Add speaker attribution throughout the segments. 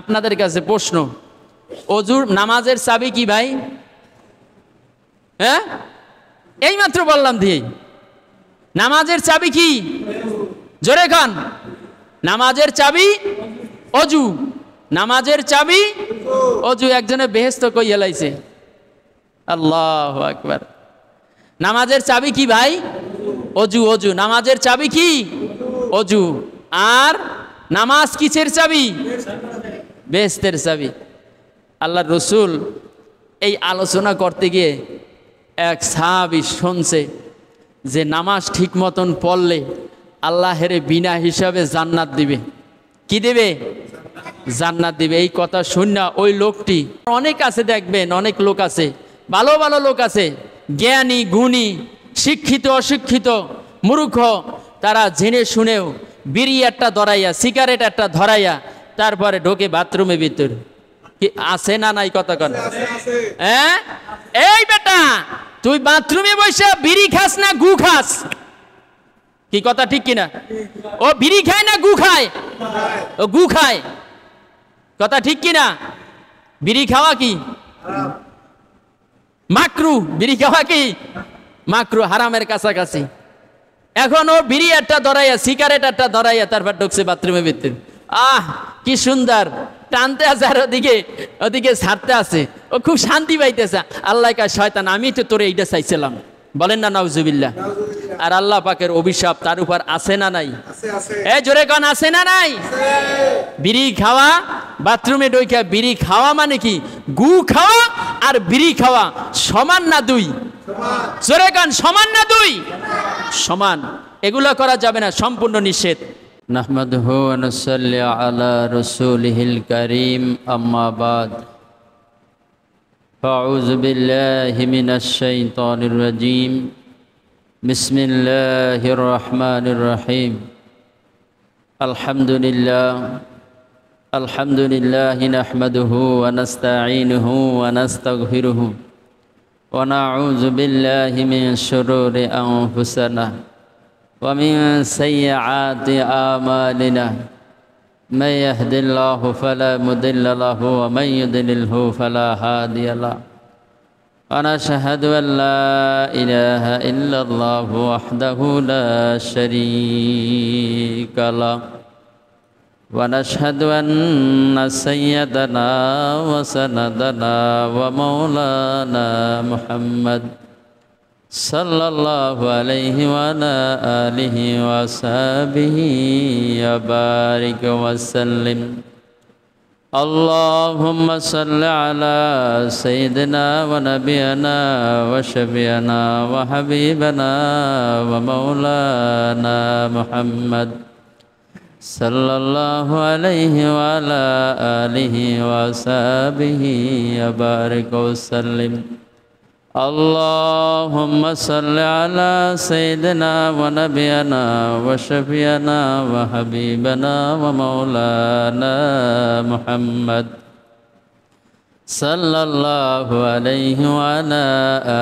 Speaker 1: আপনাদের কাছে প্রশ্ন, অজুর নামাজের চাবি কি ভাই? হ্যাঁ, এই মাত্র বললাম দিয়ে নামাজের চাবি কি? জোরে খান। নামাজের চাবি অজু। নামাজের চাবি অজু। একজনে বেহেস্ত কই হেলাইছে। আল্লাহু আকবার। নামাজের চাবি কি ভাই? অজু। অজু। নামাজের চাবি কি? অজু। আর নামাজ কিসের চাবি? বেহেস্তের চাবি। আল্লাহর রসুল এই আলোচনা করতে গিয়ে এক সাহাবী শুনছে যে নামাজ ঠিক মতন পড়লে আল্লাহের বিনা হিসাবে জান্নাত দিবে। কি দেবে? জান্নাত দিবে। এই কথা শুননা ওই লোকটি, অনেক আছে দেখবেন, অনেক লোক আছে, ভালো ভালো লোক আছে, জ্ঞানী গুণী, শিক্ষিত অশিক্ষিত, মূর্খ, তারা জেনে শুনেও বিড়ি একটা ধরাইয়া, সিগারেট একটা ধরাইয়া তারপরে ঢোকে বাথরুমের ভিতর। কি আছে না নাই কথা কন? হ্যাঁ, এই বেটা তুই বাথরুমে বসে বিড়ি খাস না গু খাস? কি কথা ঠিক কিনা? ও বিড়ি খায় না গু খায়? ও গু খায়। কথা ঠিক কিনা? বিড়ি খাওয়া কি মাকরু? বিড়ি খাওয়া কি মাকরু, হারামের কাছাকাছি। এখন ও বিড়ি একটা ধরাইয়া, সিগারেট একটা ধরাইয়া তারপর ঢুকছে বাথরুমের ভিতরে। আহ কি সুন্দর, টানতে আছে আর ওদিকে ওদিকে ছাড়তে আছে। ও খুব শান্তি পাইতেছে। আল্লাহ কা শয়তান, আমি তো তোরে এইটা চাইছিলাম। বলেন না নাউজুবিল্লাহ। আর আল্লাহ পাকের অভিশাপ তার উপর আছে না নাই? এই জোরে কোন আছে না নাই? বিড়ি খাওয়া, বাথরুমে ঢুকে বিড়ি খাওয়া মানে কি? গু খাওয়া আর বিড়ি খাওয়া সমান না দুই? জোরে কোন সমান না দুই? সমান। এগুলো করা যাবে না, সম্পূর্ণ নিষেধ। নাহমাদুহু ওয়া নুসাল্লি আলা রাসূলিহিল কারীম, আম্মা বাদ। আউযু বিল্লাহি মিনাশ শাইতানির রাজীম। বিসমিল্লাহির রহমানির রহিম। আলহামদুলিল্লাহি নাহমাদুহু ওয়া নাস্তাঈনুহু ওয়া নাস্তাগফিরুহু ওয়া নাউযু বিল্লাহি মিন শুরুরি আনফুসিনা ওয়া মিন সাইয়্যাতি আমালিনা। من يهد الله فلا مضل له ومن يضلله فلا هادي له ونشهد أن لا إله إلا الله وحده لا شريك له ونشهد أن سيدنا وسندنا ومولانا محمد صلى الله عليه وعلى آله وصحبه وبارك وسلم. اللهم صل على سيدنا ونبينا وشفيعنا وحبيبنا ومولانا محمد صلى الله عليه وعلى آله وصحبه وبارك وسلم. اللهم صل على سيدنا ونبينا وشفيعنا وحبيبنا ومولانا محمد صلى الله عليه وعلى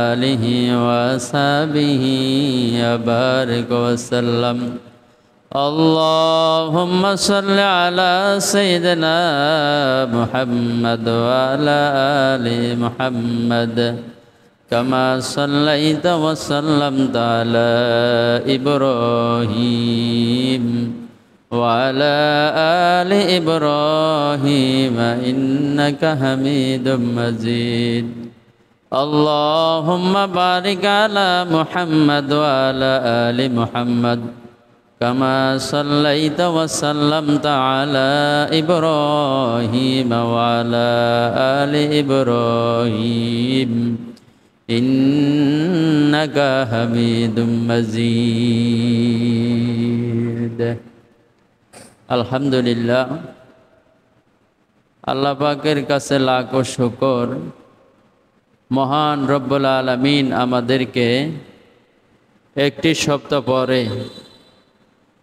Speaker 1: آله وصحبه وبارك وسلم. اللهم صل على سيدنا محمد وعلى آل محمد كما صليت وسلمت على إبراهيم وعلى آل إبراهيم إنك حميد مجيد. اللهم بارك على محمد وعلى آل محمد كما صليت وسلمت على إبراهيم وعلى آل إبراهيم إنك حميد مجيد. আলহামদুলিল্লাহ, আল্লাহ পাকের কাছে লাখো শুকর। মহান রব্বুল আলামিন আমাদেরকে একটি সপ্তাহ পরে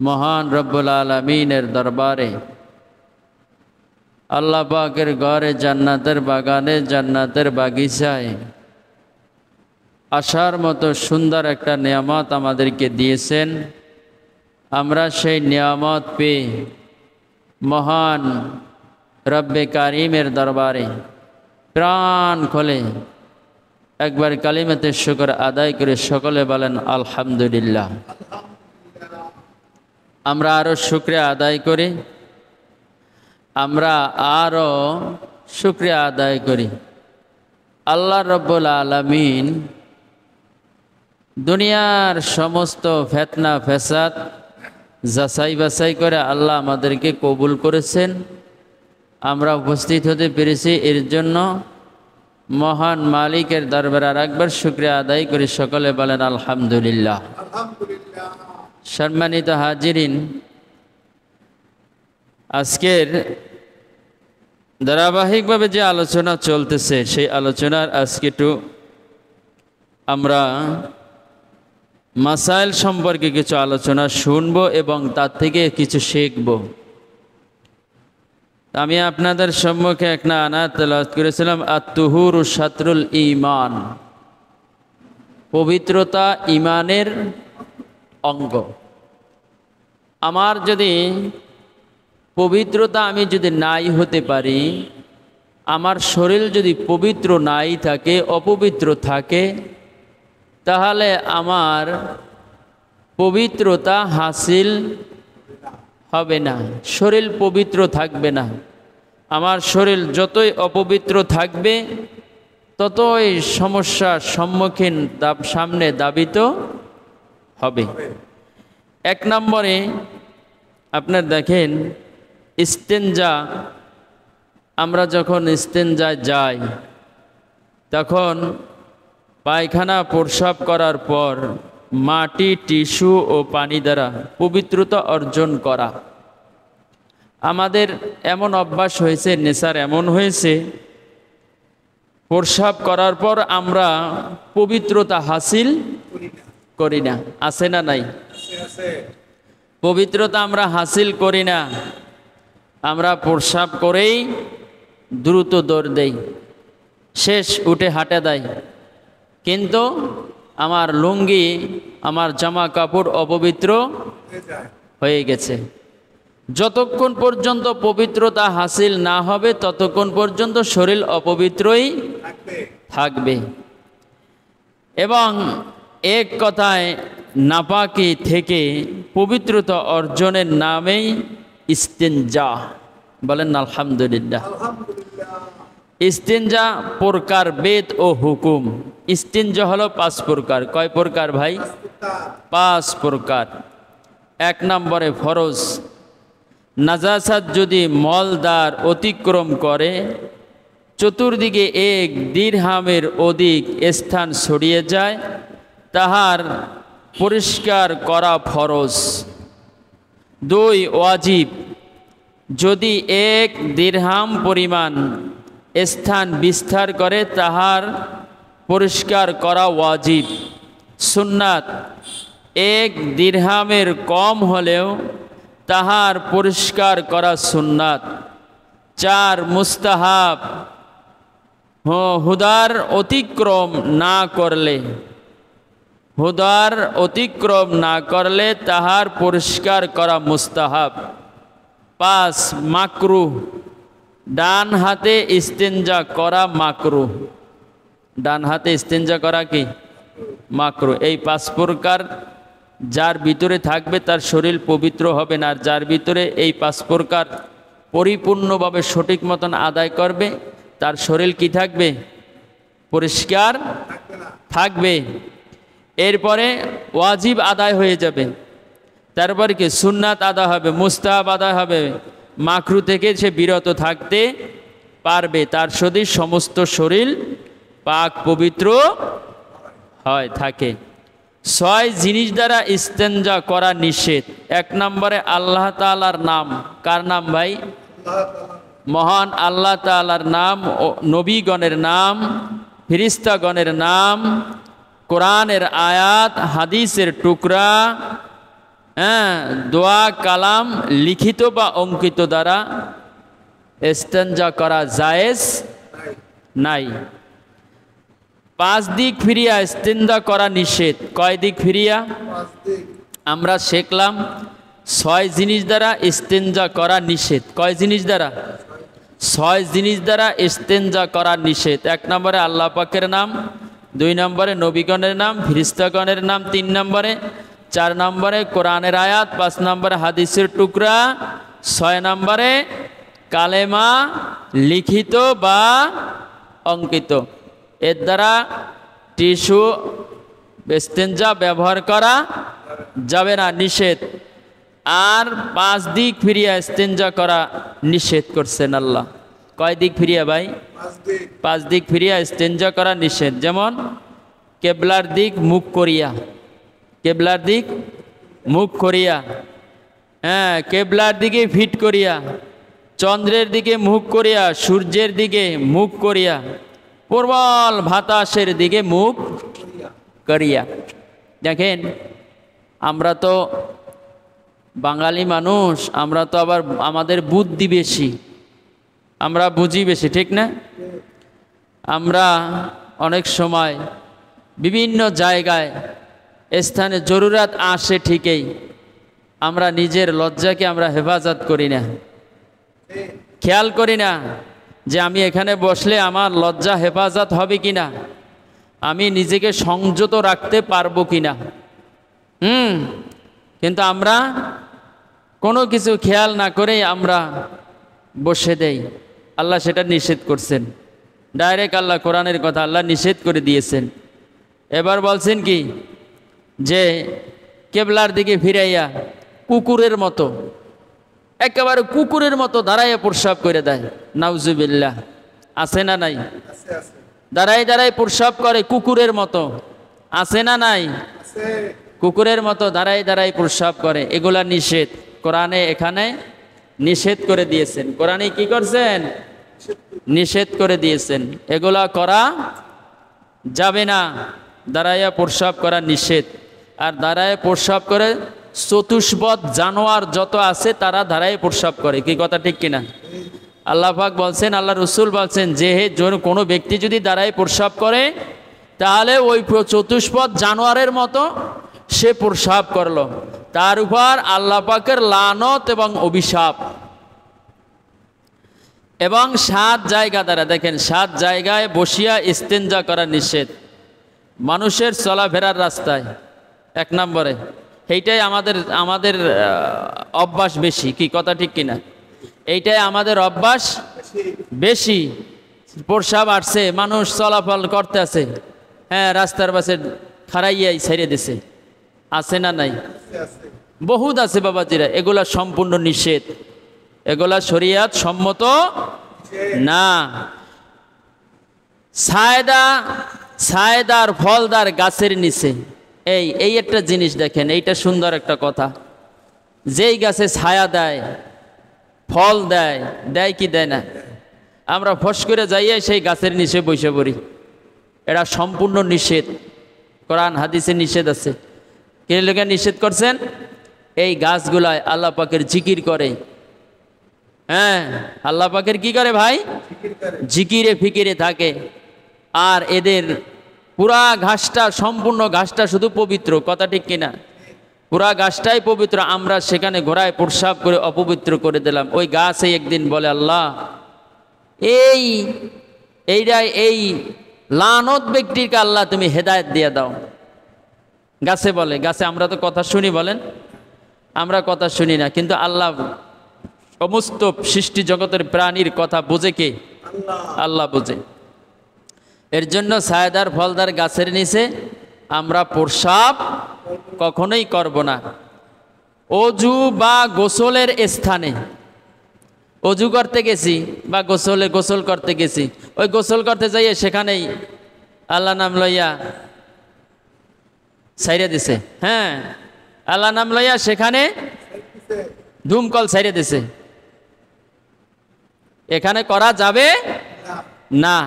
Speaker 1: মহান রব্বুল আলামিনের দরবারে, আল্লাহ পাকের ঘরে, জান্নাতের বাগানে, জান্নাতের বাগিচায় আসার মতো সুন্দর একটা নিয়ামত আমাদেরকে দিয়েছেন। আমরা সেই নিয়ামত পেয়ে মহান রব্বে কারিমের দরবারে প্রাণ খোলে একবার কালিমাতে শুকর আদায় করে সকলে বলেন আলহামদুলিল্লাহ। আমরা আরও শুকরিয়া আদায় করি, আমরা আরও শুকরিয়া আদায় করি। আল্লাহ রব্বুল আলামিন দুনিয়ার সমস্ত ফিতনা ফেসাদ যাচাই বাছাই করে আল্লাহ আমাদেরকে কবুল করেছেন। আমরা উপস্থিত হতে পেরেছি, এর জন্য মহান মালিকের দরবারে আর একবার শুকরিয়া আদায় করি, সকলে বলেন আলহামদুলিল্লাহ। সম্মানিত হাজিরিন, আজকের ধারাবাহিকভাবে যে আলোচনা চলতেছে সেই আলোচনার আজকে একটু আমরা মাসাইল সম্পর্কে কিছু আলোচনা শুনব এবং তার থেকে কিছু শিখব। আমি আপনাদের সম্মুখে একটা আয়াত তেলাওয়াত করেছিলাম, আত-তুহুরু শাতরুল ঈমান, পবিত্রতা ঈমানের অঙ্গ। আমার যদি পবিত্রতা আমি যদি নাই হতে পারি, আমার শরীর যদি পবিত্র নাই থাকে, অপবিত্র থাকে, তাহলে আমার পবিত্রতা হাসিল হবে না, শরীর পবিত্র থাকবে না। আমার শরীর যতই অপবিত্র থাকবে ততই সমস্যার সম্মুখীন সামনে দাবিত হবে। এক নম্বরে আপনার দেখেন, ইস্তেঞ্জা, আমরা যখন ইস্তেঞ্জায় যাই তখন পায়খানা প্রস্রাব করার পর মাটি, টিস্যু ও পানি দ্বারা পবিত্রতা অর্জন করা। আমাদের এমন অভ্যাস হয়েছে, নেশার এমন হয়েছে, প্রস্রাব করার পর আমরা পবিত্রতা হাসিল করি না। আছে না নাই? পবিত্রতা আমরা হাসিল করি না, আমরা প্রস্রাব করেই দ্রুত দৌড় দেই, শেষ উঠে হাঁটা দেয়, কিন্তু আমার লুঙ্গি, আমার জামা কাপড় অপবিত্র হয়ে গেছে। যতক্ষণ পর্যন্ত পবিত্রতা হাসিল না হবে ততক্ষণ পর্যন্ত শরীর অপবিত্রই থাকবে। এবং এক কথায় নাপাকি থেকে পবিত্রতা অর্জনের নামেই ইস্তেঞ্জা। বলেন আলহামদুলিল্লাহ। ইস্তেঞ্জা প্রকার বেদ ও হুকুম। ইস্তেঞ্জা হলো 5 প্রকার। কয় প্রকার ভাই? 5 প্রকার। 1 নম্বরে ফরজ, নাজাসাত যদি মলদ্বার অতিক্রম করে, চতুর্দিকে 1 দিরহামের অধিক স্থান ছড়িয়ে যায়, তাহার পরিষ্কার করা ফরজ। 2 ওয়াজিব, যদি 1 দিরহাম পরিমাণ স্থান বিস্তার করে তাহার পরিষ্কার করা ওয়াজিব। সুন্নাত, 1 দিরহামের কম হলেও তাহার পরিষ্কার করা সুন্নাত। 4 মুস্তাহাব, হুদার অতিক্রম না করলে, হুদার অতিক্রম না করলে তাহার পরিষ্কার করা মুস্তাহাব। 5 মাকরুহ, ডান হাতে ইস্তেঞ্জা করা মাকরুহ। ডান হাতে ইস্তেঞ্জা করা কি? মাকরুহ। এই 5 প্রকার যার ভিতরে থাকবে তার শরীর পবিত্র হবে না, আর যার ভিতরে এই 5 প্রকার পরিপূর্ণভাবে সঠিক মতন আদায় করবে তার শরীর কি থাকবে? পরিষ্কার থাকবে। এরপরে ওয়াজিব আদায় হয়ে যাবে, তারপরে কি সুন্নাত আদায় হবে, মুস্তাহাব আদায় হবে, মাকরু থেকে সে বিরত থাকতে পারবে, তার যদি সমস্ত শরীর পাক পবিত্র হয় থাকে। 6 জিনিস দ্বারা ইস্তেঞ্জা করা নিষেধ। 1 নম্বরে আল্লাহ তাআলার নাম। কার নাম ভাই? মহান আল্লাহ তাআলার নাম, নবীগণের নাম, ফেরেশতাগণের নাম, কোরআনের আয়াত, হাদিসের টুকরা, দোয়া কালাম লিখিত বা অঙ্কিত দ্বারা ইস্তেঞ্জা করা জায়েজ নাই। 5 দিক ফিরিয়া ইস্তেঞ্জা করা নিষেধ। কয় দিক ফিরিয়া? আমরা শিখলাম 6 জিনিস দ্বারা ইস্তেঞ্জা করা নিষেধ। কয় জিনিস দ্বারা? ছয় জিনিস দ্বারা ইস্তেঞ্জা করা নিষেধ। এক নম্বরে আল্লাহ পাকের নাম, দুই নম্বরে নবীগণের নাম, ফিরিস্তাগণের নাম, তিন নম্বরে, চার নম্বরে কোরআনের আয়াত, পাঁচ নম্বরে হাদিসের টুকরা, ছয় নম্বরে কালেমা লিখিত বা অঙ্কিত। এর দ্বারা টিস্যু ইস্তেঞ্জা ব্যবহার করা যাবে না, নিষেধ। আর পাঁচ দিক ফিরিয়া ইস্তেঞ্জা করা নিষেধ করছেন আল্লাহ। কয় দিক ফিরিয়া ভাই? পাঁচ দিক ফিরিয়া ইস্তেঞ্জা করা নিষেধ। যেমন কেবলার দিক মুখ করিয়া, কেবলার দিক মুখ করিয়া, হ্যাঁ, কেবলার দিকে ফিট করিয়া, চন্দ্রের দিকে মুখ করিয়া, সূর্যের দিকে মুখ করিয়া, প্রবল বাতাসের দিকে মুখ করিয়া। দেখেন, আমরা তো বাঙালি মানুষ, আমরা তো আবার আমাদের বুদ্ধি বেশি, আমরা বুঝি বেশি, ঠিক না? আমরা অনেক সময় বিভিন্ন জায়গায় স্থানে জরুরত আসে ঠিকই, আমরা নিজের লজ্জাকে আমরা হেফাজত করি না, খেয়াল করি না যে আমি এখানে বসলে আমার লজ্জা হেফাজত হবে কিনা, আমি নিজেকে সংযত রাখতে পারবো কিনা। কিন্তু আমরা কোনো কিছু খেয়াল না করেই আমরা বসে দেই। আল্লাহ সেটা নিষেধ করছেন, ডাইরেক্ট আল্লাহ কোরআনের কথা আল্লাহ নিষেধ করে দিয়েছেন। এবার বলছেন কি, যে কেবলার দিকে ফিরাইয়া কুকুরের মতো, একেবারে কুকুরের মতো দাঁড়াইয়া প্রস্রাব করে দেয়। নাউজুবিল্লাহ, আছে না নাই? দাঁড়াই দাঁড়াই প্রস্রাব করে কুকুরের মতো, আছে না নাই? কুকুরের মতো দাঁড়াই দাঁড়াই প্রস্রাব করে, এগুলা নিষেধ। কোরআনে এখানে নিষেধ করে দিয়েছেন। কোরআনে কি করছেন? নিষেধ করে দিয়েছেন, এগুলা করা যাবে না। দাঁড়াইয়া প্রস্রাব করা নিষেধ। আর দাঁড়ায় প্রস্রাব করে চতুষ্পদ জানোয়ার যত আছে তারা দাঁড়ায় প্রস্রাব করে, কি কথা ঠিক কিনা? আল্লাহ পাক বলছেন, আল্লাহ রসুল বলছেন, যে কোনো ব্যক্তি যদি দাঁড়ায় প্রস্রাব করে তাহলে ওই চতুষ্পদ জানোয়ারের মতো সে প্রস্রাব করলো, তার উপর আল্লাহ পাকের লানত এবং অভিশাপ। এবং 7 জায়গা দ্বারা, দেখেন 7 জায়গায় বসিয়া ইস্তেঞ্জা করা নিষেধ। মানুষের চলাফেরার রাস্তায়, এক নম্বরে, এইটাই আমাদের অভ্যাস বেশি, কি কথা ঠিক কিনা? এইটাই আমাদের অভ্যাস বেশি। প্রস্রাব আসছে, মানুষ চলাফল করতে আছে, হ্যাঁ, রাস্তার পাশে খাড়াইয়াই ছেড়ে দিছে, আছে না নাই? বহুত আছে বাবাজিরা, এগুলা সম্পূর্ণ নিষেধ, এগুলা শরিয়াত সম্মত না। ছায়দার ফলদার গাছের নিচে, এই একটা জিনিস দেখেন, এইটা সুন্দর একটা কথা। যেই গাছে ছায়া দেয়, ফল দেয়, দেয় কি দেয় না? আমরা ফস করে যাইয়া সেই গাছের নিচে বসে পড়ি, এটা সম্পূর্ণ নিষেধ। কোরআন হাদিসে নিষেধ আছে। কে লোকে নিষেধ করছেন? এই গাছগুলায় আল্লাহ পাকের জিকির করে। হ্যাঁ, আল্লাহ পাকের কি করে ভাই? জিকিরে ফিকিরে থাকে। আর এদের পুরা ঘাসটা, সম্পূর্ণ ঘাসটা শুধু পবিত্র, কথা ঠিক কিনা? পুরা গাছটাই পবিত্র, আমরা সেখানে ঘোড়ায় প্রস্রাব করে অপবিত্র করে দিলাম। ওই গাছ একদিন বলে, আল্লাহ এই লানত ব্যক্তিকে আল্লাহ তুমি হেদায়েত দিয়ে দাও। গাছে বলে, গাছে আমরা তো কথা শুনি, বলেন আমরা কথা শুনি না, কিন্তু আল্লাহ সমস্ত সৃষ্টি জগতের প্রাণীর কথা বোঝে কে? আল্লাহ বোঝে। এর জন্য ছায়াদার ফলদার গাছের নিচে আমরা প্রস্রাব কখনোই করব না। অজু বা গোসলের স্থানে, অজু করতে গেছি বা গোসল করতে গেছি, ওই গোসল করতে যাইয়ে সেখানেই আল্লাহ নাম লইয়া ছাইরে দিছে, হ্যাঁ, আল্লাহ নাম লইয়া সেখানে ধুমকল ছাইরে দিছে, এখানে করা যাবে না।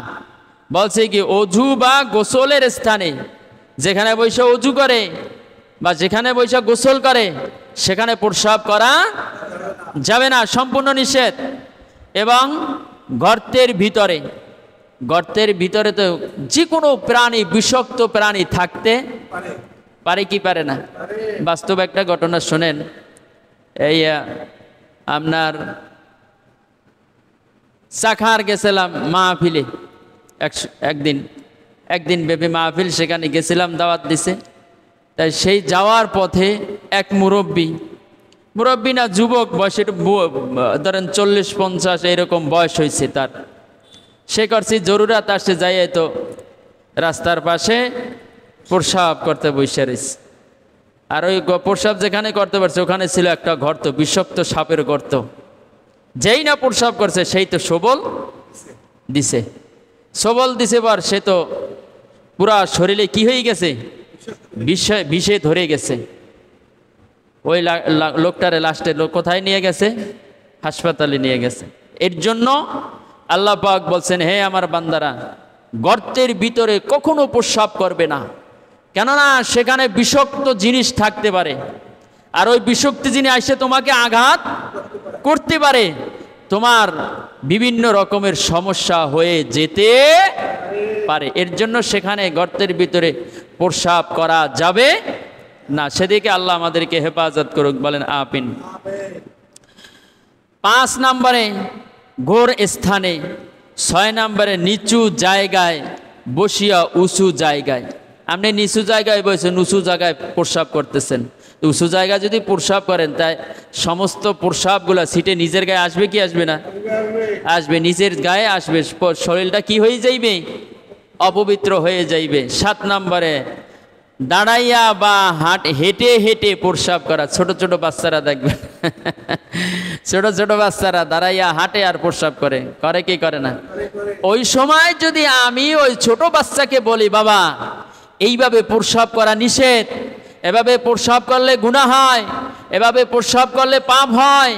Speaker 1: বলছে কি, অজু বা গোসলের স্থানে, যেখানে বৈশা অজু করে বা যেখানে বৈশা গোসল করে সেখানে প্রস্রাব করা যাবে না, সম্পূর্ণ নিষেধ। এবং গর্তের ভিতরে তো যে কোনো প্রাণী, বিষাক্ত প্রাণী থাকতে পারে কি পারে না? বাস্তব একটা ঘটনা শোনেন। এই আপনার চাখার গেছিলাম মাহফিলে, একদিন ব্যাপী মাহফিল, সেখানে গেছিলাম, দাওয়াত দিছে। তাই সেই যাওয়ার পথে এক মুরব্বী না যুবক, বয়সের ধরেন 40-50 এরকম বয়স হয়েছে তার। সে করছি জরুরাত আসছে, যাইয়ে তো রাস্তার পাশে প্রস্রাব করতে বসে রয়েছে। আর ওই প্রস্রাব যেখানে করতে পারছে ওখানে ছিল একটা গর্ত, বিষাক্ত সাপের গর্ত। যেই না প্রস্রাব করছে সেই তো সবল দিছে, বার সে তো পুরা শরীরে কি হয়ে গেছে, বিষে ধরে গেছে। ওই লোকটারে লাস্টে কোথায় নিয়ে গেছে, হাসপাতালে নিয়ে গেছে। এর জন্য আল্লাহ পাক বলছেন, হে আমার বান্দারা, গর্তের ভিতরে কখনো প্রস্রাব করবে না, কেননা সেখানে বিষাক্ত জিনিস থাকতে পারে, আর ওই বিষাক্ত জিনিস এসে তোমাকে আঘাত করতে পারে, তোমার বিভিন্ন রকমের সমস্যা হয়ে যেতে পারে। এর জন্য সেখানে গর্তের ভিতরে প্রস্রাব করা যাবে না। সেদিকে আল্লাহ আমাদেরকে হেফাজত করুক, বলেন আমিন। 5 নম্বরে ঘোর স্থানে, 6 নম্বরে নিচু জায়গায় বসিয়া উঁচু জায়গায়। আপনি নিচু জায়গায় বসেছেন, উঁচু জায়গায় প্রস্রাব করতেছেন। উঁচু জায়গায় যদি প্রস্রাব করেন, তাই সমস্ত প্রস্রাবগুলো সিটে নিজের গায়ে আসবে কি আসবে না? আসবে, নিজের গায়ে আসবে, শরীরটা কি হয়ে যাইবে, অপবিত্র হয়ে যাইবে। 7 নম্বরে দাঁড়াইয়া বা হেঁটে হেঁটে প্রস্রাব করা। ছোট ছোট বাচ্চারা দেখবেন ছোট বাচ্চারা দাঁড়াইয়া হাঁটে আর প্রস্রাব করে কি করে না? ওই সময় যদি আমি ওই ছোট বাচ্চাকে বলি, বাবা এইভাবে প্রস্রাব করা নিষেধ, এভাবে প্রস্রাব করলে গুনাহ হয়, এভাবে প্রস্রাব করলে পাপ হয়,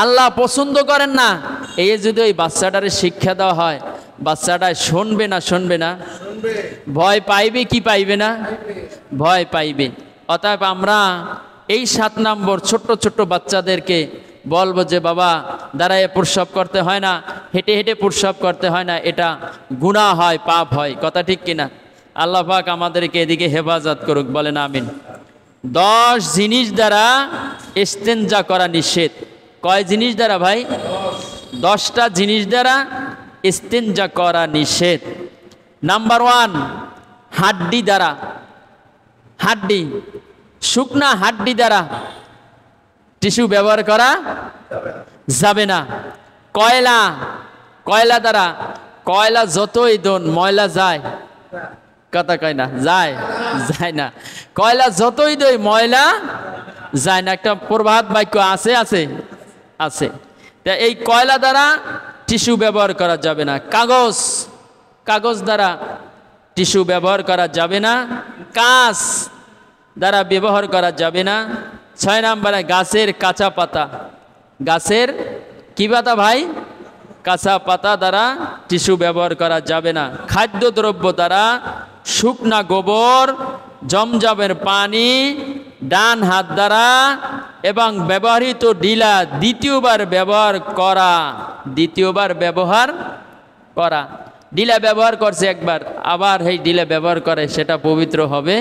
Speaker 1: আল্লাহ পছন্দ করেন না, এই যদি ওই বাচ্চাটারে শিক্ষা দেওয়া হয়, বাচ্চাটা শুনবে না? ভয় পাইবে কি পাইবে না? ভয় পাইবে। অতএব আমরা এই 7 নম্বর ছোট্ট বাচ্চাদেরকে বলবো যে, বাবা দাঁড়ায় প্রস্রাব করতে হয় না, হেঁটে হেঁটে প্রস্রাব করতে হয় না, এটা গুনাহ হয়, পাপ হয়। কথা ঠিক কিনা? আল্লাহ পাক আমাদেরকে এদিকে হেফাজত করুক, বলেন আমিন। 10 জিনিস দ্বারা ইস্তেঞ্জা করা নিষেধ। কয় জিনিস দ্বারা ভাই? 10টা জিনিস দ্বারা ইস্তেঞ্জা করা নিষেধ। নাম্বার 1, হাড্ডি দ্বারা। হাড্ডি, শুকনা হাড্ডি দ্বারা টিস্যু ব্যবহার করা যাবে না। কয়লা দ্বারা, কয়লা যতই দোন ময়লা যায়, কথা কয় না, যায় না। কয়লা যতই দই ময়লা যায় না, একটা প্রবাদ বাক্য আছে। তা এই কয়লা দ্বারা টিস্যু ব্যবহার করা যাবে না। কাগজ দ্বারা টিস্যু ব্যবহার করা যাবে না। কাঁচ দ্বারা ব্যবহার করা যাবে না। 6 নম্বরে গাছের কাঁচা পাতা। গাছের কি পাতা ভাই? কাঁচা পাতা দ্বারা টিস্যু ব্যবহার করা যাবে না। খাদ্যদ্রব্য দ্বারা শুকনা গোবর, জমজমের পানি, ডান হাত দ্বারা এবং ব্যবহৃত ডিলা দ্বিতীয়বার ব্যবহার করা। ডিলা ব্যবহার করছে একবার, আবার এই ডিলা ব্যবহার করে, সেটা পবিত্র হবে?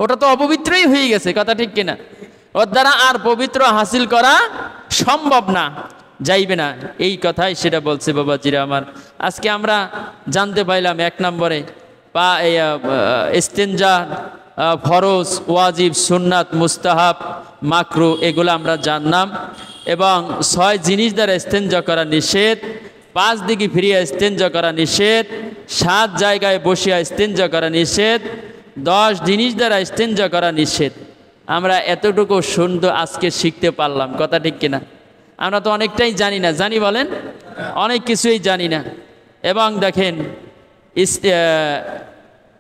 Speaker 1: ওটা তো অপবিত্রই হয়ে গেছে, কথা ঠিক কিনা? ওর দ্বারা আর পবিত্র হাসিল করা সম্ভব না, যাইবে না। এই কথাই সেটা বলছে বাবাজিরা আমার। আজকে আমরা জানতে পাইলাম 1 নম্বরে ইস্তেঞ্জা ফরজ, ওয়াজিব, সুন্নাত, মুস্তাহাব, মাকরু, এগুলো আমরা জানলাম। এবং 6 জিনিস দ্বারা ইস্তেঞ্জা করা নিষেধ, 5 দিকে ফিরিয়ে ইস্তেঞ্জা করা নিষেধ, 7 জায়গায় বসিয়া ইস্তেঞ্জা করা নিষেধ, 10 জিনিস দ্বারা ইস্তেঞ্জা করা নিষেধ। আমরা এতটুকু সুন্দর আজকে শিখতে পারলাম, কথা ঠিক কিনা? আমরা তো অনেকটাই জানি না, জানি বলেন? অনেক কিছুই জানি না। এবং দেখেন,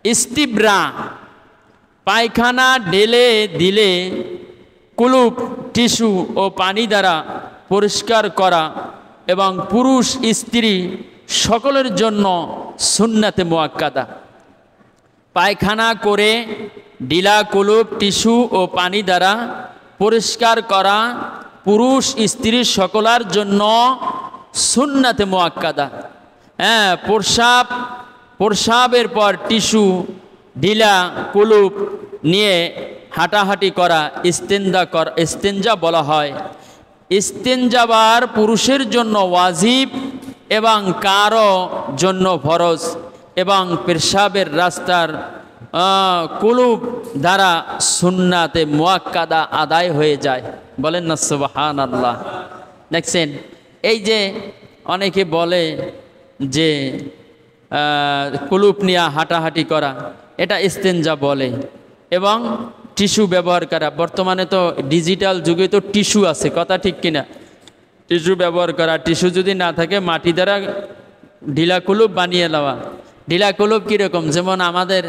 Speaker 1: ইস্তিবরা, পায়খানা ঢেলে দিলে কুলুপ, টিস্যু ও পানি দ্বারা পরিষ্কার করা এবং পুরুষ স্ত্রী সকলের জন্য সুন্নাতে মুআক্কাদা। পায়খানা করে ডিলা, কুলুপ, টিস্যু ও পানি দ্বারা পরিষ্কার করা পুরুষ স্ত্রী সকলের জন্য সুন্নাতে মুআক্কাদা। হ্যাঁ, প্রস্রাবের পর টিস্যু, ডিলা, কুলুপ নিয়ে হাঁটাহাঁটি করা ইস্তেঞ্জা বলা হয়। ইস্তেঞ্জাবার পুরুষের জন্য ওয়াজিব এবং কারো জন্য ফরজ, এবং পেশাবের রাস্তার কুলুব দ্বারা সুন্নাতে মুআক্কাদা আদায় হয়ে যায়। বলেন না সুবহানাল্লাহ। দেখছেন, এই যে অনেকে বলে যে কুলুপ নিয়ে হাঁটাহাঁটি করা, এটা ইস্তেঞ্জা বলে, এবং টিস্যু ব্যবহার করা। বর্তমানে তো ডিজিটাল যুগে তো টিস্যু আছে, কথা ঠিক কিনা? টিস্যু ব্যবহার করা, টিস্যু যদি না থাকে মাটি দ্বারা ঢিলা কুলুপ বানিয়ে নেওয়া। ঢিলা কুলুপ কীরকম? যেমন আমাদের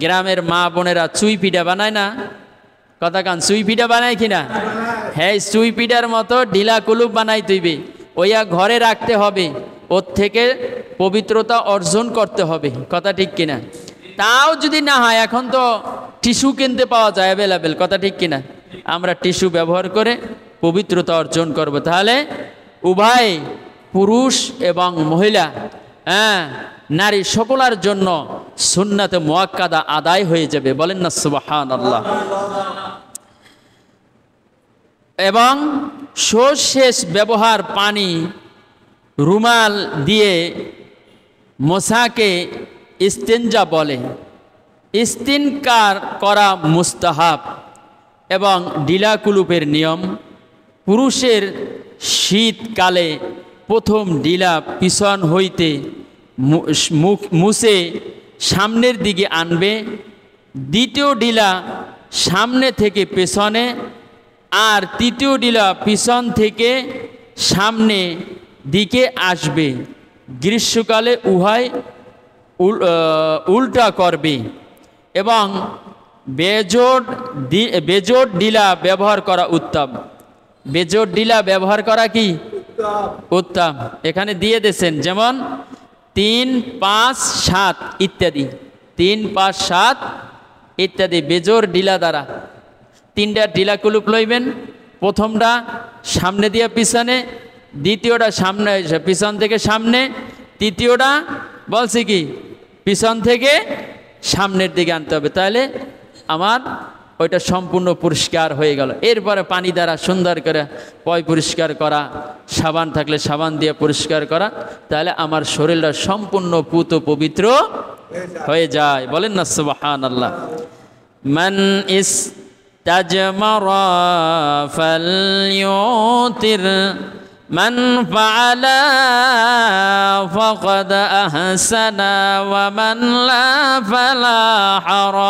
Speaker 1: গ্রামের মা বোনেরা চুই পিঠা বানায় না, কথা কান, চুই পিঠা বানায় কিনা? হ্যাঁ, চুই পিঠার মতো ঢিলা কুলুপ বানাই তৈবে, ওইয়া ঘরে রাখতে হবে, ওর থেকে পবিত্রতা অর্জন করতে হবে, কথা ঠিক কিনা? তাও যদি না হয়, এখন তো টিস্যু কিনতে পাওয়া যায় অ্যাভেলেবেল, কথা ঠিক কিনা? আমরা টিস্যু ব্যবহার করে পবিত্রতা অর্জন করব। তাহলে উভয় পুরুষ এবং মহিলা, নারী সকলের জন্য সুন্নাতে মুআক্কাদা আদায় হয়ে যাবে। বলেন না সুবহানাল্লাহ। এবং সর্বশেষ ব্যবহার পানি, রুমাল দিয়ে মোছাকে ইস্তেঞ্জা বলে। ইস্তিনকার করা মুস্তাহাব এবং ঢিলা কুলুপের নিয়ম। পুরুষের শীতকালে প্রথম ঢিলা পিছন হইতে মুছে সামনের দিকে আনবে, দ্বিতীয় ঢিলা সামনে থেকে পেছনে, আর তৃতীয় ঢিলা পিছন থেকে সামনে দিকে আসবে। গ্রীষ্মকালে উভয় উল্টা করবে এবং বেজোড় ঢিলা ব্যবহার করা উত্তম। বেজোড় ঢিলা ব্যবহার করা কি উত্তম? এখানে দিয়ে দিয়েছেন, যেমন 3, 5, 7 ইত্যাদি, 3, 5, 7 ইত্যাদি বেজোড় ঢিলা দ্বারা 3টা ঢিলা কুলুপ লইবেন। প্রথমটা সামনে দিয়ে পিছনে, দ্বিতীয়টা সামনে পিছন থেকে সামনে, তৃতীয়টা বলছি কি পিছন থেকে সামনের দিকে আনতে হবে। তাহলে আমার ওইটা সম্পূর্ণ পরিষ্কার হয়ে গেল। এরপরে পানি দ্বারা সুন্দর করে পয় পরিষ্কার করা, সাবান থাকলে সাবান দিয়ে পরিষ্কার করা, তাহলে আমার শরীরটা সম্পূর্ণ পুত পবিত্র হয়ে যায়। বলেন না সুবহানাল্লাহ। মান ইস্তাজমারা ফালইউতির মান ফাআলা ফাকাদ আহসানা ওয়া মান লা ফালা হারাজ।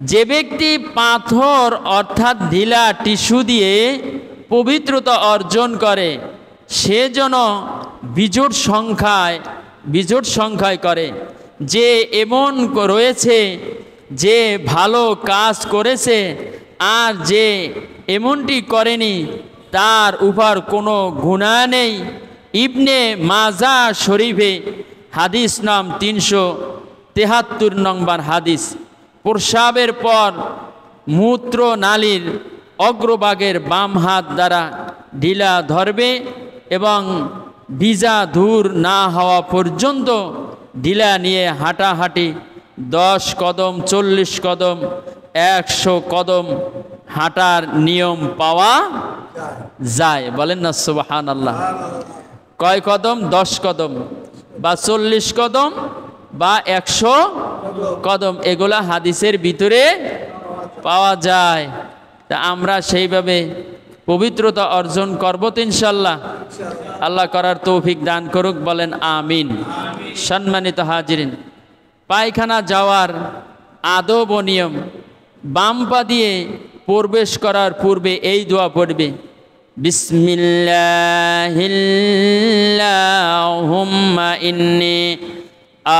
Speaker 1: যে ব্যক্তি পাথর অর্থাৎ ঢিলা টিস্যু দিয়ে পবিত্রতা অর্জন করে, সে যেন বিজোড় সংখ্যায় করে। যে এমন রয়েছে যে ভালো কাজ করেছে, আর যে এমনটি করেনি তার উপর কোনো গুনাহ নেই। ইবনে মাজা শরীফে হাদিস নাম 373 নম্বর হাদিস। প্রস্রাবের পর মূত্র নালীর অগ্রভাগের বাম হাত দ্বারা ঢিলা ধরবে এবং ভিজা ধূর না হওয়া পর্যন্ত ঢিলা নিয়ে হাঁটাহাঁটি 10 কদম, 40 কদম, 100 কদম হাঁটার নিয়ম পাওয়া যায়। বলেন না সুবহানাল্লাহ। কয় কদম? 10 কদম বা 40 কদম বা 100 কদম, এগুলা হাদিসের ভিতরে পাওয়া যায়। তা আমরা সেইভাবে পবিত্রতা অর্জন করব তো ইনশাল্লাহ। আল্লাহ করার তৌফিক দান করুক, বলেন আমিন। সম্মানিত হাজিরিন, পায়খানা যাওয়ার আদব ও নিয়ম। বাম পা দিয়ে প্রবেশ করার পূর্বে এই দোয়া পড়বে, বিসমিল্লাহিল্লাহুম্মা ইন্নী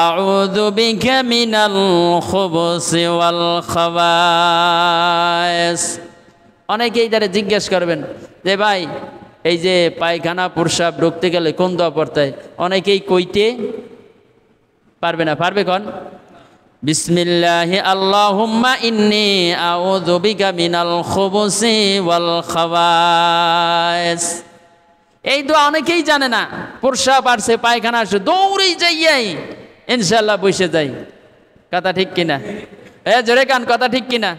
Speaker 1: আউযু বিকা মিনাল খুবুসি ওয়াল খাবায়েস। অনেকেই তারা জিজ্ঞেস করবেন যে ভাই, এই যে পায়খানা প্রস্রাব রুখতে গেলে কোন দোয়া পড়তে হয়? অনেকেই কইতে পারবে না। পারবে কোন? বিসমিল্লাহি আল্লাহুম্মা ইন্নী আউযু বিকা মিনাল খুবুসি ওয়াল খাবায়েস। এই দোয়া অনেকেই জানে না। প্রস্রাব আসছে, পায়খানা আসছে, দৌড়েই যাইয়াই ইনশাআল্লাহ বসে যাই, কথা ঠিক কিনা? জোরে কান, কথা ঠিক কিনা?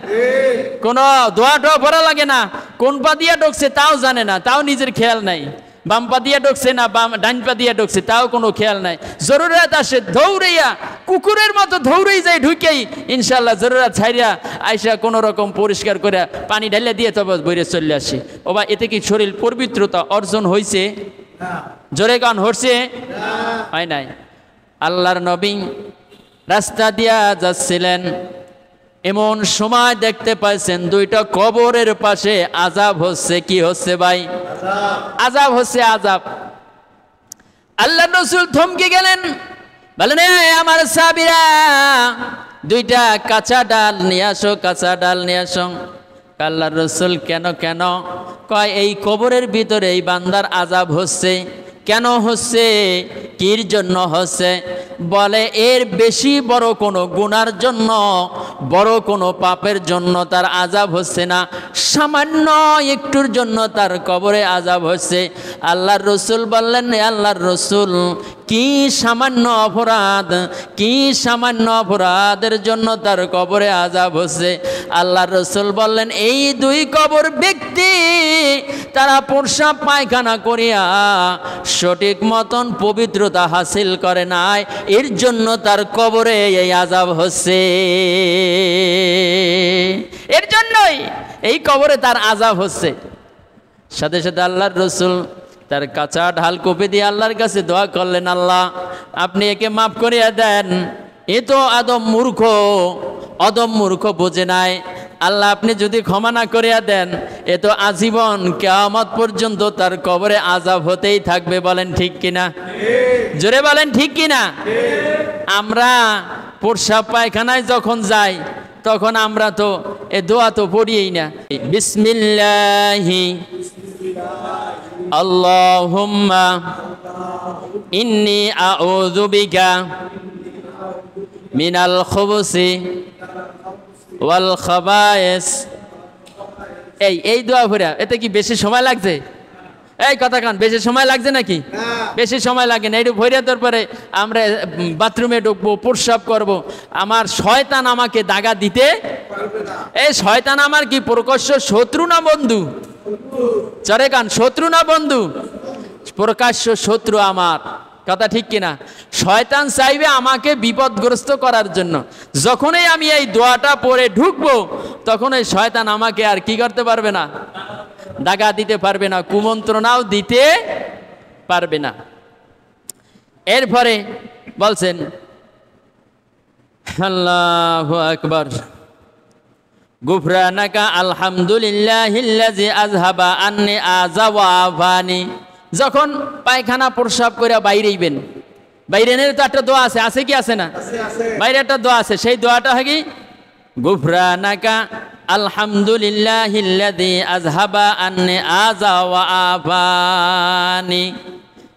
Speaker 1: কোনো দোয়া টোয়া পড়া লাগে না, কোন পা দিয়া ঢুকছে তাও জানে না, তাও নিজের খেয়াল নাই, বাম পা দিয়া ঢুকছে না ডান পা দিয়া ঢুকছে তাও কোনো খেয়াল নাই। জরুরত আসে দৌড়াইয়া কুকুরের মতো দৌড়েই যায়, ঢুকেই ইনশাল্লাহ জরুরত ছাইরা আইসা কোনো রকম পরিষ্কার করে পানি ঢালিয়া দিয়ে তবে বইরে চলে আসে। ও বা এতে কি শরীর পবিত্রতা অর্জন হয়েছে? জোরে কান, হচ্ছে? হয় নাই। আল্লাহর নবী রাস্তা দিয়া যাচ্ছিলেন, এমন সময় দেখতে পাইছেন দুইটা কবরের পাশে আযাব হচ্ছে। কি হচ্ছে ভাই? আযাব হচ্ছে, আযাব। আল্লাহর রাসূল থমকে গেলেন, বলেন আমার সাহাবীরা দুইটা কাঁচা ডাল নিয়ে আসো, কাঁচা ডাল নিয়ে আসো। আল্লাহর রাসূল কেন কেন? কয় এই কবরের ভিতরে এই বান্দার আযাব হচ্ছে। কেন হচ্ছে? কির জন্য হচ্ছে? বলে এর বেশি বড় কোনো গুনার জন্য, বড় কোনো পাপের জন্য তার আযাব হচ্ছে না, সামান্য একটুর জন্য তার কবরে আযাব হচ্ছে। আল্লাহর রাসূল বললেন, আল্লাহর রাসূল কি সামান্য অপরাধ, কি সামান্য অপরাধের জন্য তার কবরে আযাব হচ্ছে? আল্লাহর রাসূল বললেন, এই দুই কবর ব্যক্তি তারা প্রস্রাব পায়খানা করিয়া সঠিক মতন পবিত্রতা হাসিল করে নাই, এর জন্য তার কবরে এই আযাব হচ্ছে। এর জন্যই এই কবরে তার আযাব হচ্ছে। সাথে সাথে আল্লাহর রাসূল তার কাঁচা ঢাল কোপে দিয়ে আল্লাহর কাছে দোয়া করলেন, আল্লাহ আপনি একে মাফ করিয়া দেন, এ তো আদম মূর্খ, অদম মূর্খ বোঝে নাই। আল্লাহ আপনি যদি ক্ষমা না করিয়া দেন, এ তো আজীবন কিয়ামত পর্যন্ত তার কবরে আযাব হতেই থাকবে। বলেন ঠিক কিনা? জোরে বলেন ঠিক কিনা? আমরা প্রস্রাব পায়খানায় যখন যাই তখন আমরা তো এ দোয়া তো পড়িই না, বিসমিল্লাহি আল্লাহুম্মা ইন্নী আউযু বিকা মিনাল খুবুসি ওয়াল খাবায়েস। এই দোয়া পড়া এতে কি বেশি সময় লাগছে? এই কথা কান, বেশি সময় লাগছে নাকি? বেশি সময় লাগে না। একটু ভরিয়া তারপরে আমরা বাথরুমে ঢুকবো, প্রস্রাব করব, আমার শয়তান আমাকে দাগা দিতে। এই শয়তান আমার কি প্রকাশ্য শত্রু না বন্ধু? চরে কান, শত্রু না বন্ধু? প্রকাশ্য শত্রু আমার। কথা ঠিক কিনা? শয়তান চাইবে আমাকে বিপদগ্রস্ত করার জন্য। যখনই আমি এই দোয়াটা পড়ে ঢুকবো তখন এই শয়তান আমাকে আর কি করতে পারবে না, দাগা দিতে পারবে না, কুমন্ত্রণাও দিতে পারবে না। এরপরে বলছেন আল্লাহু আকবার, গুফরানাকা আলহামদুলিল্লাহিল্লাযী আযহাবা আন্নি আযা ওয়া আফানি। যখন পায়খানা প্রস্রাব করে বাইরেইবেন, বাইরেনের তো একটা দোয়া আছে, আছে কি আছে না? বাইরে একটা দোয়া আছে, সেই দোয়াটা হয় কি, গুফরানাকা আলহামদুলিল্লাহিল্লাযী আযহাবা আন্নি আযা ওয়া আফানি।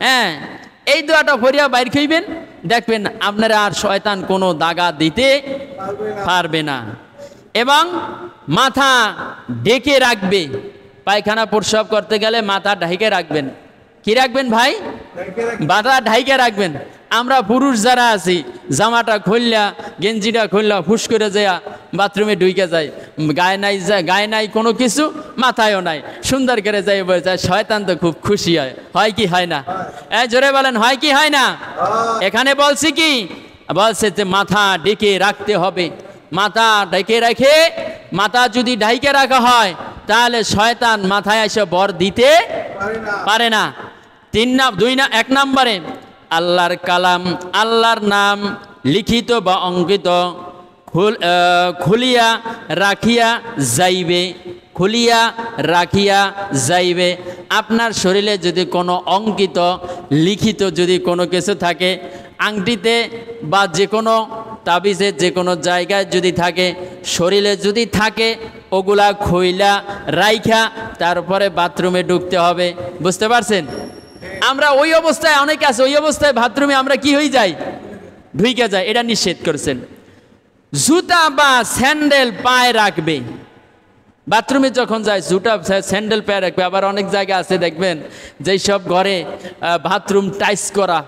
Speaker 1: হ্যাঁ, এই দোয়াটা পড়িয়া বাইর খাইবেন, দেখবেন আপনারা আর শয়তান কোনো দাগা দিতে পারবে না। এবং মাথা ঢেকে রাখবে, পায়খানা প্রস্রাব করতে গেলে মাথা ঢেকে রাখবেন। কি রাখবেন ভাই? মাথা ঢেকে রাখবেন। আমরা পুরুষ যারা আছি জামাটা খুললা, গেঞ্জিটা খুললা, ফুস করে যায় বাথরুমে ঢুকে যায়, গায়ে নাই কোনো কিছু, মাথায়ও নাই, সুন্দর করে যাই বলছে, শয়তান তো খুব খুশি হয়। হয় কি হয় না? জোরে বলেন, হয় কি হয় না? এখানে বলছি কি, বলছে যে মাথা ঢেকে রাখতে হবে। মাথা ঢেকে রেখে, মাথা যদি ঢেকে রাখা হয় তাহলে শয়তান মাথায় এসে বর দিতে পারে না। এক নম্বরে আল্লাহর কালাম, আল্লাহর নাম লিখিত বা অঙ্কিত খুলিয়া রাখিয়া যাইবে, খুলিয়া রাখিয়া যাইবে। আপনার শরীরে যদি কোনো অঙ্কিত লিখিত যদি কোনো কিছু থাকে, আংটিতে বা যে কোনো তাবিজে যে কোনো জায়গায় যদি থাকে, শরীরে যদি থাকে, ওগুলা খুইলা রাইখা তারপরে বাথরুমে ঢুকতে হবে। বুঝতে পারছেন? আমরা ওই অবস্থায়, অনেকে আছে ওই অবস্থায় বাথরুমে আমরা কি হয়ে যাই, ঢুকে যাই। এটা নিষেধ করছেন। জুতা বা স্যান্ডেল পায়ে রাখবে, বাথরুমে যখন যায় জুতা স্যান্ডেল পায়ে রাখবে। আবার অনেক জায়গা আছে দেখবেন যেই সব ঘরে বাথরুম টাইস করা,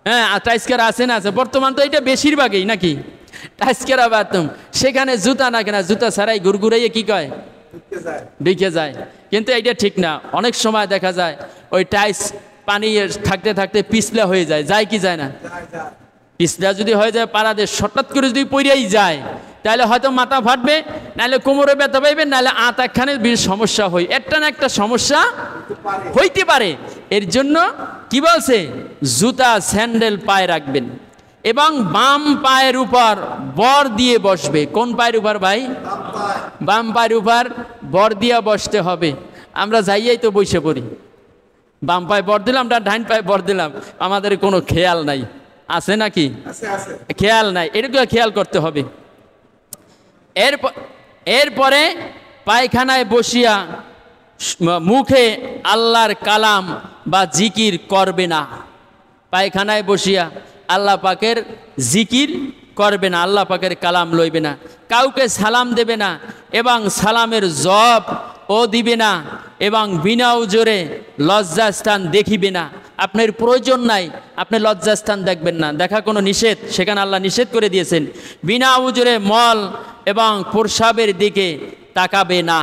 Speaker 1: হ্যাঁ টাইস করা আছে না, আছে বর্তমান তো এটা বেশিরভাগই নাকি টাইস করা বাথরুম, সেখানে জুতা না কেনা, জুতা ছাড়াই ঘুরঘুরাইয়ে কি কয় ঢুকে যায়। কিন্তু এইটা ঠিক না। অনেক সময় দেখা যায় ওই টাইস পানি থাকতে থাকতে পিছলা হয়ে যায়, যায় কি যায় না? পিছলা যদি হয়ে যায় পাড়াদের হঠাৎ করে যদি পড়েই যায়, তাহলে হয়তো মাথা ফাটবে, নাহলে কোমরে ব্যথা পাইবে, নাহলে আতাখানে সমস্যা হয়, একটা না একটা সমস্যা হইতে পারে। এর জন্য কি বলছে, জুতা স্যান্ডেল পায়ে রাখবেন এবং বাম পায়ের উপর বর দিয়ে বসবে। কোন পায়ের উপর ভাই? বাম পায়ের উপর বর দিয়া বসতে হবে। আমরা যাইয়াই তো বসে পড়ি, বাম পায়ে বর দিলাম, ডাইন পায়ে বর দিলাম, আমাদের কোনো খেয়াল নাই। আছে নাকি? খেয়াল নাই, এটুকু খেয়াল করতে হবে। এরপরে পায়খানায় বসিয়া মুখে আল্লাহর কালাম বা জিকির করবে না। পায়খানায় বসিয়া আল্লাহ পাকের জিকির করবে না, আল্লাহ পাকের কালাম লইবে না, কাউকে সালাম দেবে না এবং সালামের জব ও দিবে না এবং বিনা উজরে লজ্জাস্থান দেখিবে না। আপনার প্রয়োজন নাই, আপনি লজ্জাস্থান দেখবেন না, দেখা কোনো নিষেধ, সেখানে আল্লাহ নিষেধ করে দিয়েছেন। বিনা উজরে মল এবং প্রস্রাবের দিকে তাকাবে না,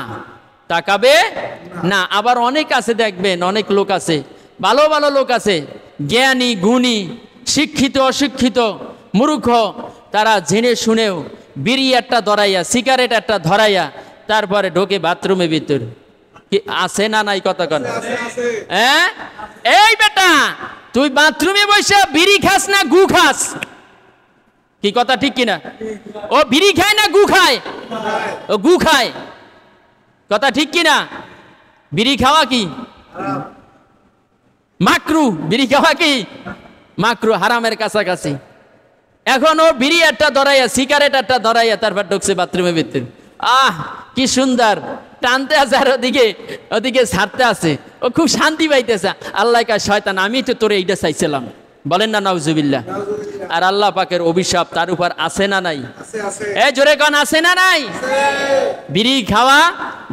Speaker 1: তাকাবে না। আবার অনেক আছে, দেখবেন অনেক লোক আছে, ভালো ভালো লোক আছে, জ্ঞানী গুণী, শিক্ষিত অশিক্ষিত, মূর্খ, তারা জেনে শুনেও বিড়ি একটা ধরাইয়া, সিগারেট একটা ধরাইয়া তারপরে ঢোকে বাথরুমের ভিতর। কি আছে না নাই? কথা কন। হ্যাঁ, এই বেটা, তুই বাথরুমে বসে বিড়ি খাস না গু খাস? কি কথা ঠিক কিনা? ও বিড়ি খায় না গু খায়? ও গু খায়। কথা ঠিক কিনা? বিড়ি খাওয়া কি মাকরু? বিড়ি খাওয়া কি মাকরু, হারামের কাছাকাছি। এখন ও বিড়ি একটা ধরাইয়া, সিগারেট একটা ধরাইয়া তারপর ঢুকছে বাথরুমের ভিতরে। আহ কি সুন্দর, টানতে আছে আর ওদিকে ওদিকে ছাড়তে আছে, ও খুব শান্তি পাইতেছে। আল্লাহ কা শয়তান, আমি তো তোরে এইটা চাইছিলাম। বলেন না নাউজুবিল্লাহ। আর আল্লাহ পাকের অভিশাপ তার উপর আছে না নাই? এই জোরে কোন আছে না নাই? বিড়ি খাওয়া,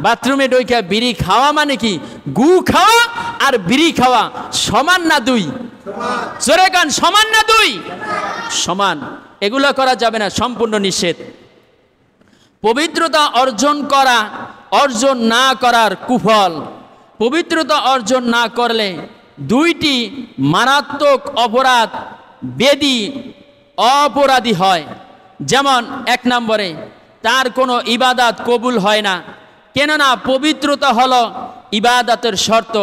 Speaker 1: বাথরুমে ঢুকে বিড়ি খাওয়া মানে কি? গু খাওয়া আর বিড়ি খাওয়া সমান না দুই? জোরে কোন সমান না দুই? সমান। এগুলো করা যাবে না, সম্পূর্ণ নিষেধ। পবিত্রতা অর্জন করা, অর্জন না করার কুফল। পবিত্রতা অর্জন না করলে দুইটি মারাত্মক অপরাধ বেদি অপরাধী হয়। যেমন এক নম্বরে, তার কোনো ইবাদত কবুল হয় না, কেননা পবিত্রতা হলো ইবাদতের শর্ত,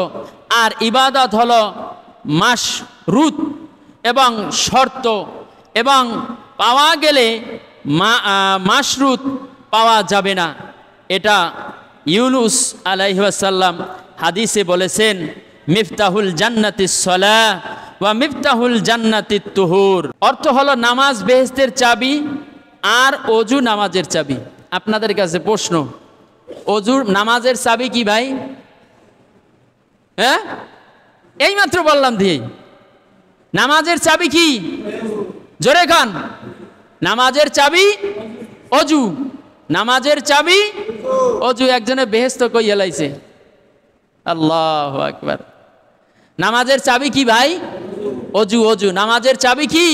Speaker 1: আর ইবাদত হলো মাশরুত এবং শর্ত, এবং পাওয়া গেলে মাশরুত পাওয়া যাবে না। এটা ইউনুস আলাইহিস সালাম হাদিসে বলেছেন, মিফতাহুল জান্নাতিস সালাহ ওয়া মিফতাহুল জান্নাতিত তুহুর। অর্থ হলো নামাজ বেহেশতের চাবি আর অজু নামাজের চাবি। আপনাদের কাছে প্রশ্ন, অজুর নামাজের চাবি কি ভাই? হ্যাঁ, এইমাত্র বললাম দিয়ে, নামাজের চাবি কি? জোরে খান। নামাজের চাবি অজু, নামাজের চাবি অজু। একজনে বেহেশত কই এলাইছে, আল্লাহু আকবার। নামাজের চাবি কি ভাই? অজু। অজু, নামাজের চাবি কি?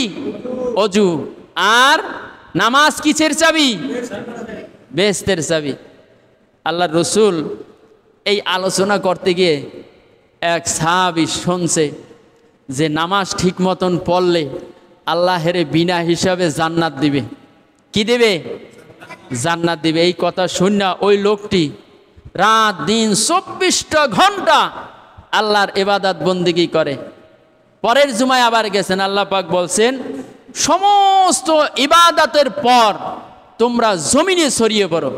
Speaker 1: অজু। আর নামাজ কিসের চাবি? বেহেশতের চাবি। আল্লাহর রসুল এই আলোচনা করতে গিয়ে এক সাহাবী শুনছে যে নামাজ ঠিক মতন পড়লে আল্লাহের বিনা হিসাবে জান্নাত দিবে। কি দেবে? জান্নাত দিবে। এই কথা শুনে ওই লোকটি রাত দিন 24টা ঘন্টা আল্লাহর ইবাদত বন্দেগী করে। পরের জুমায় আবার গেছেন, আল্লাহ পাক বলছেন, সমস্ত ইবাদতের পর তোমরা জমিনে ছড়িয়ে পড়ো।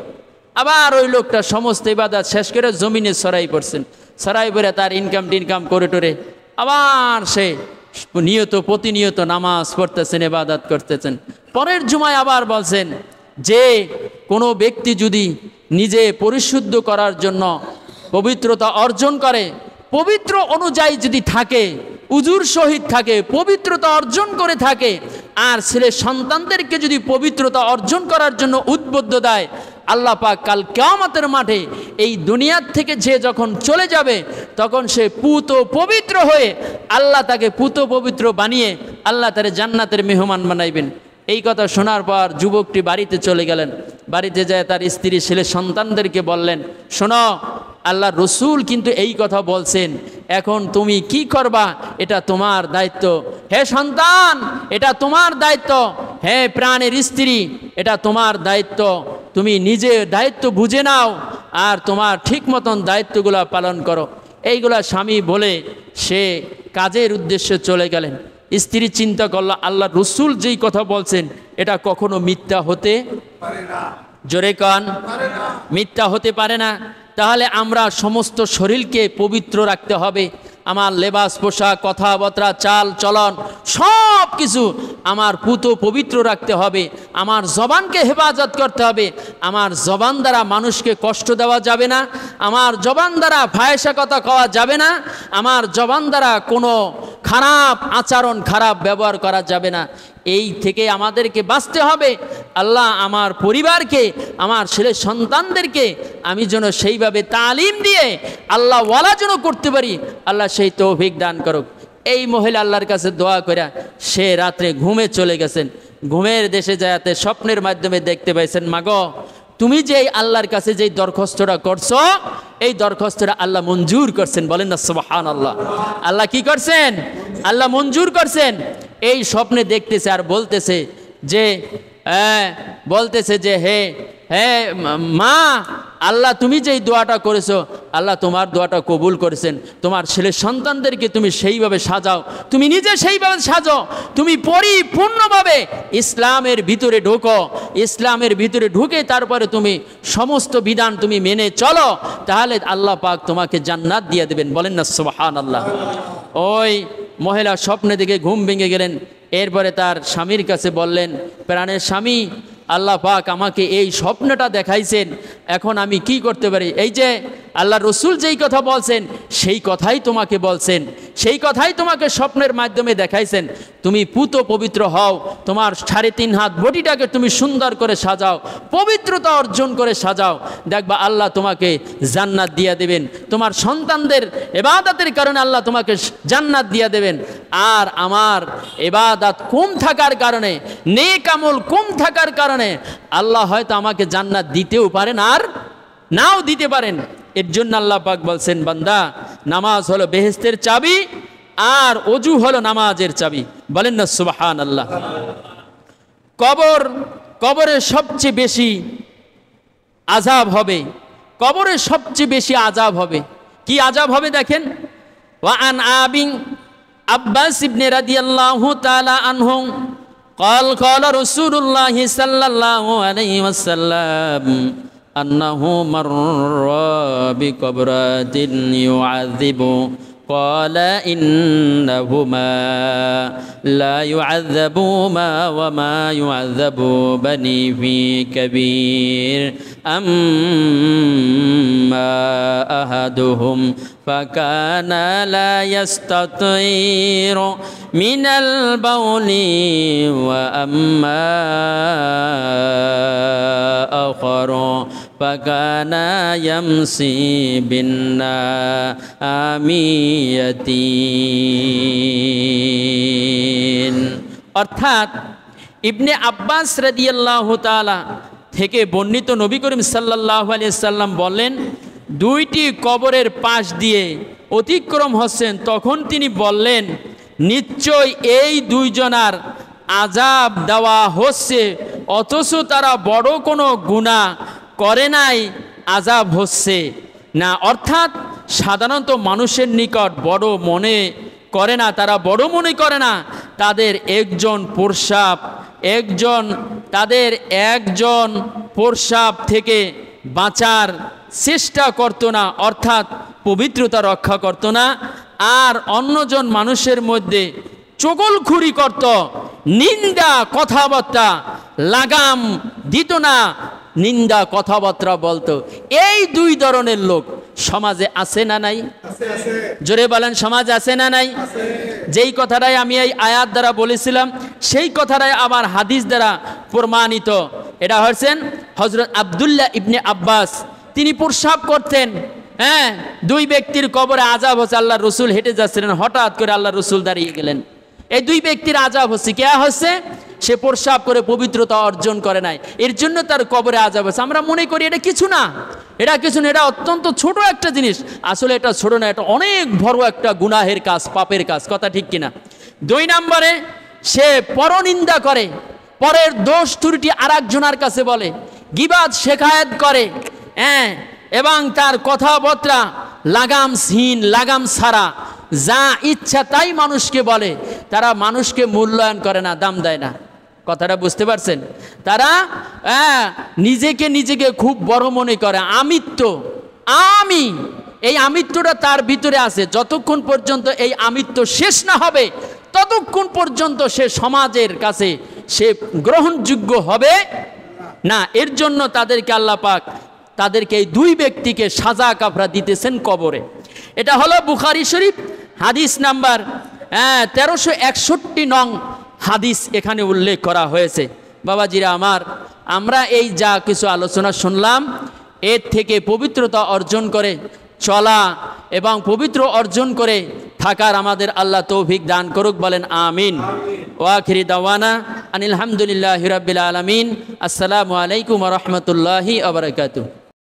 Speaker 1: আবার ওই লোকটা সমস্ত ইবাদত শেষ করে জমিনে ছড়াই পড়ছেন। ছড়াই পড়ে তার ইনকাম করে টোরে আবার সে প্রতিনিয়ত নামাজ পড়তেছেন, ইবাদত করতেছেন। পরের জুমায় আবার বলছেন যে কোনো ব্যক্তি যদি নিজে পরিশুদ্ধ করার জন্য পবিত্রতা অর্জন করে, পবিত্র অনুযায়ী যদি থাকে, উজুর সহিত থাকে, পবিত্রতা অর্জন করে থাকে, আর ছেলে সন্তানদেরকে যদি পবিত্রতা অর্জন করার জন্য উদ্বুদ্ধ দেয়, আল্লাহ পাক কাল কিয়ামতের মাঠে এই দুনিয়ার থেকে যে যখন চলে যাবে, তখন সে পুত পবিত্র হয়ে আল্লাহ তাকে পুত পবিত্র বানিয়ে আল্লাহ তার জান্নাতের মেহমান বানাইবেন। এই কথা শোনার পর যুবকটি বাড়িতে চলে গেলেন। বাড়িতে যায় তার স্ত্রী ছেলে সন্তানদেরকে বললেন, শোনো, আল্লাহ রসুল কিন্তু এই কথা বলছেন, এখন তুমি কি করবা এটা তোমার দায়িত্ব। হে সন্তান, এটা তোমার দায়িত্ব। হে প্রাণের স্ত্রী, এটা তোমার দায়িত্ব। তুমি নিজে দায়িত্ব বুঝে নাও আর তোমার ঠিক মতন দায়িত্বগুলো পালন করো। এইগুলা স্বামী বলে সে কাজের উদ্দেশ্যে চলে গেলেন। স্ত্রী চিন্তা করলো, আল্লাহ রসুল যেই কথা বলছেন এটা কখনো মিথ্যা হতে পারে না। জোরে কন, মিথ্যা হতে পারে না। তাহলে আমরা সমস্ত শরীরকে পবিত্র রাখতে হবে। আমার লেবাস পোশাক, কথাবার্তা, চাল চলন সব কিছু আমার পুত পবিত্র রাখতে হবে। আমার জবানকে হেফাজত করতে হবে। আমার জবান দ্বারা মানুষকে কষ্ট দেওয়া যাবে না। আমার জবান দ্বারা ফায়সা কথা কওয়া যাবে না। আমার জবান দ্বারা কোনো খারাপ আচরণ, খারাপ ব্যবহার করা যাবে না। এই থেকে আমাদেরকে বাঁচতে হবে। আল্লাহ আমার পরিবারকে, আমার ছেলে সন্তানদেরকে আমি যেন সেইভাবে তালিম দিয়ে আল্লাহ ওয়ালা যেন করতে পারি, আল্লাহ সেই তৌফিক দান করুক। এই মহিলা আল্লাহর কাছে দোয়া করে সে রাত্রে ঘুমে চলে গেছেন। ঘুমের দেশে যাতে স্বপ্নের মাধ্যমে দেখতে পাইছেন, মাগো তুমি যে আল্লাহর কাছে যেই দরখাস্তটা করছো, এই দরখাস্তটা আল্লাহ মঞ্জুর করছেন। বলেন না সুবহানাল্লাহ। আল্লাহ কি করছেন? আল্লাহ মঞ্জুর করছেন। এই স্বপ্নে দেখতেছে আর বলতেছে যে হে মা, আল্লাহ তুমি যেই দোয়াটা করেছো, আল্লাহ তোমার দোয়াটা কবুল করেছেন। তোমার ছেলে সন্তানদেরকে তুমি সেইভাবে সাজাও, তুমি নিজে সেইভাবে সাজো, তুমি পরিপূর্ণভাবে ইসলামের ভিতরে ঢোকো। ইসলামের ভিতরে ঢুকে তারপরে তুমি সমস্ত বিধান তুমি মেনে চলো, তাহলে আল্লাহ পাক তোমাকে জান্নাত দিয়ে দেবেন। বলেন না সুবহানাল্লাহ। ওই মহিলা স্বপ্নে দেখে ঘুম ভেঙে গেলেন। এরপরে তার স্বামীর কাছে বললেন, প্রাণের স্বামী, আল্লাহ পাক আমাকে এই স্বপ্নটা দেখাইছেন, এখন আমি কি করতে পারি? এই যে আল্লাহ রসুল যেই কথা বলছেন সেই কথাই তোমাকে বলছেন, সেই কথাই তোমাকে স্বপ্নের মাধ্যমে দেখাইছেন। তুমি পুত পবিত্র হও, তোমার 3.5 হাত বডিটাকে তুমি সুন্দর করে সাজাও, পবিত্রতা অর্জন করে সাজাও, দেখবা আল্লাহ তোমাকে জান্নাত দিয়ে দেবেন। তোমার সন্তানদের ইবাদতের কারণে আল্লাহ তোমাকে জান্নাত দিয়ে দেবেন। আর আমার ইবাদত কম থাকার কারণে, নেক আমল কম থাকার কারণে আল্লাহ হয়তো আমাকে জান্নাত দিতেও পারেন আর নাও দিতে পারেন। এর জন্য আল্লাহ পাক বলছেন, বান্দা নামাজ হলো বেহেশতের চাবি আর অজু হলো নামাজের চাবি। বলেন না সুবহানাল্লাহ। কবরে সবচেয়ে বেশি আযাব হবে, কবরে সবচেয়ে বেশি আযাব হবে। কি আযাব হবে দেখেন, ওয়া আন আব্বাস ইবনে রাদিয়াল্লাহু তাআলা আনহু قال قال رسول الله صلى الله عليه وسلم أنه مر بقبرة يعذب قال إنهما لا يعذبهما وما يعذب بني في كبير أما أحدهم فكان لا يستطير من البول وأما آخر فكان يمشي بالنامية। অর্থাৎ ইবনে আব্বাস রাদিয়াল্লাহু তাআলা থেকে বর্ণিত, নবী করিম সাল্লাল্লাহু আলাইহি সাল্লাম বলেন, দুইটি কবরের পাশ দিয়ে অতিক্রম হচ্ছেন, তখন তিনি বললেন, নিশ্চয় এই দুইজনার আযাব দেওয়া হচ্ছে, অথচ তারা বড় কোনো গুনাহ করে নাই, আযাব হচ্ছে না। অর্থাৎ সাধারণত মানুষের নিকট বড় মনে করে না, তারা বড় মনে করে না। তাদের একজন প্রস্রাব থেকে বাঁচার চেষ্টা করতো না, অর্থাৎ পবিত্রতা রক্ষা করতো না। আর অন্যজন মানুষের মধ্যে চগলখুরি করত, নিন্দা কথাবার্তা লাগাম দিত না, নিন্দা কথাবার্তা বলতো। এই দুই ধরনের লোক সমাজে আছে না নাই? জোরে বলেন, সমাজ আছে না নাই? যেই কথাটাই আমি এই আয়াত দ্বারা বলেছিলাম, সেই কথাটাই আবার হাদিস দ্বারা প্রমাণিত। এটা হচ্ছেন হযরত আব্দুল্লাহ ইবনে আব্বাস, তিনি প্রস্রাব করতেন। দুই ব্যক্তির কবরে আযাব হচ্ছে, আল্লাহ রসুল হেঁটে যাচ্ছিলেন, হঠাৎ করে আল্লাহ রসুল দাঁড়িয়ে গেলেন। এই দুই ব্যক্তির আযাব হচ্ছে, কে হচ্ছে? সে প্রস্রাব করে পবিত্রতা অর্জন করে নাই, এর জন্য তার কবরে আযাব আছে। আমরা মনে করি এটা কিছু না, এটা কিছু না, এটা অত্যন্ত ছোট একটা জিনিস। আসলে এটা ছোট না, এটা অনেক বড় একটা গুনাহের কাজ, পাপের কাজ। কথা ঠিক কিনা? 2 নম্বরে সে পরনিন্দা করে, পরের দোষ ত্রুটি আরেকজনের কাছে বলে, গীবাত শেখায়েত করে, হ্যাঁ, এবং তার কথাবার্তা লাগামহীন, লাগাম ছাড়া যা ইচ্ছা তাই মানুষকে বলে। তারা মানুষকে মূল্যায়ন করে না, দাম দেয় না। কথাটা বুঝতে পারছেন? তারা নিজেকে খুব বড় মনে করে, আমিত্ব, আমি, এই আমিত্বটা তার ভিতরে আছে। যতক্ষণ পর্যন্ত এই আমিত্ব শেষ না হবে ততক্ষণ পর্যন্ত সে সমাজের কাছে সে গ্রহণযোগ্য হবে না। এর জন্য তাদেরকে আল্লাহ পাক তাদেরকে এই 2 ব্যক্তিকে সাজা কাফরা দিতেছেন কবরে। এটা হলো বুখারী শরীফ হাদিস নাম্বার 1361 নং হাদিস এখানে উল্লেখ করা হয়েছে। বাবাজিরা আমার, আমরা এই যা কিছু আলোচনা শুনলাম, এর থেকে পবিত্রতা অর্জন করে চলা এবং পবিত্র অর্জন করে থাকার আমাদের আল্লাহ তৌফিক দান করুক, বলেন আমিন। ওয়া আখিরি দাওয়ানা আনিল হামদুলিল্লাহি রাব্বিল আলামিন। আসসালামু আলাইকুম ওয়া রাহমাতুল্লাহি ওয়া বারাকাতুহু।